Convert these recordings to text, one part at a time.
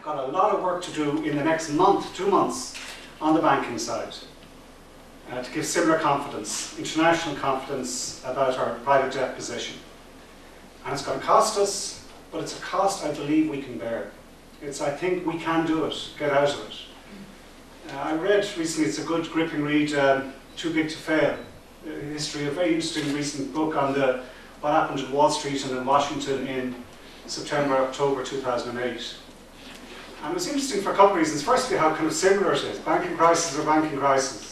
got a lot of work to do in the next month, 2 months, on the banking side to give similar confidence, international confidence about our private debt position. And it's going to cost us, but it's a cost I believe we can bear. I think we can do it, get out of it. I read recently, it's a good gripping read, Too Big to Fail, history, a very interesting recent book on what happened in Wall Street and in Washington in September, October 2008. And it was interesting for a couple of reasons. Firstly, how kind of similar it is. Banking crisis or banking crisis.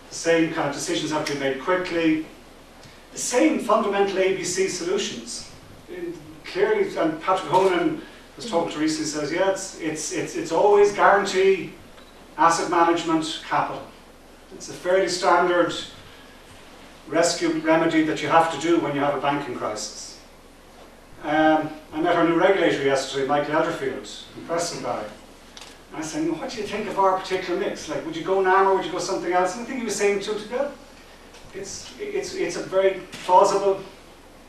The same kind of decisions have to be made quickly. The same fundamental ABC solutions. Clearly, and Patrick Honan was talking to recently, says, yeah, it's always guarantee, asset management, capital. It's a fairly standard rescue remedy that you have to do when you have a banking crisis. I met our new regulator yesterday, Michael Elderfield, impressive guy. And I was saying, what do you think of our particular mix? Like, would you go NAM or would you go something else? And I think he was saying two together. It's a very plausible,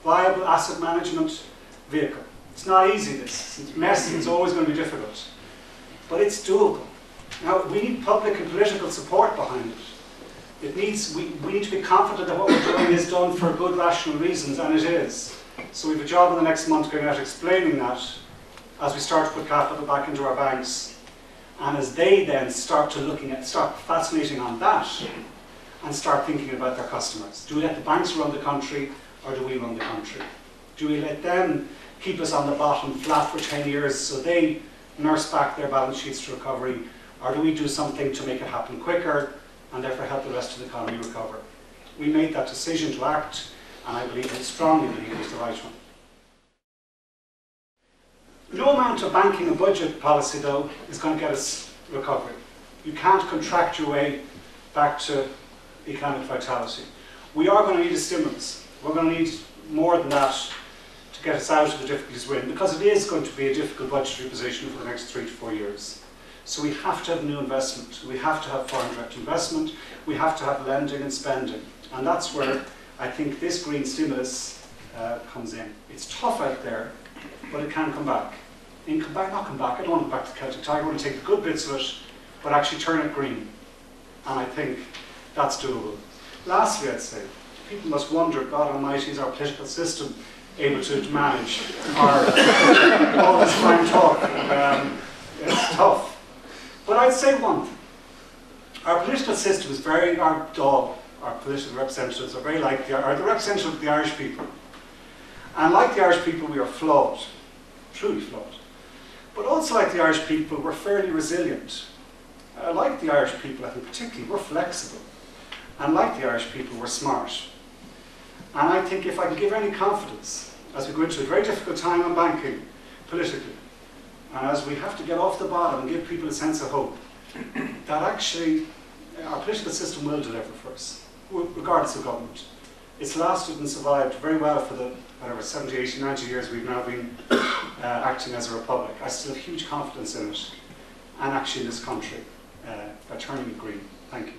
viable asset management vehicle. It's not easy, this. It's messy, it's always going to be difficult. But it's doable. Now, we need public and political support behind it. We need to be confident that what we're doing is done for good, rational reasons, and it is. So we have a job in the next month going out explaining that as we start to put capital back into our banks, and as they then start fascinating on that, and start thinking about their customers. Do we let the banks run the country, or do we run the country? Do we let them keep us on the bottom flat for 10 years so they nurse back their balance sheets to recovery, or do we do something to make it happen quicker and therefore help the rest of the economy recover? We made that decision to act, and I strongly believe it was the right one. No amount of banking and budget policy, though, is going to get us recovery. You can't contract your way back to economic vitality. We are going to need a stimulus. We're going to need more than that to get us out of the difficulties we're in, because it is going to be a difficult budgetary position for the next 3 to 4 years. So we have to have new investment. We have to have foreign direct investment. We have to have lending and spending. And that's where I think this green stimulus comes in. It's tough out there, but it can come back. It can not come back. I don't want to go back to Celtic Tiger. I want to take the good bits of it, but actually turn it green. And I think that's doable. Lastly, I'd say, people must wonder, God Almighty, is our political system able to manage all this fine talk? It's tough. But I'd say one thing. Our political system is our political representatives are very like the representatives of the Irish people. And like the Irish people, we are flawed, truly flawed. But also like the Irish people, we're fairly resilient. Like the Irish people, I think particularly, we're flexible. And like the Irish people, we're smart. And I think if I can give any confidence, as we go into a very difficult time on banking, politically, and as we have to get off the bottom and give people a sense of hope, that actually our political system will deliver for us, regardless of government. It's lasted and survived very well for the 70, 80, 90 years we've now been acting as a republic. I still have huge confidence in it, and actually in this country, by turning it green. Thank you.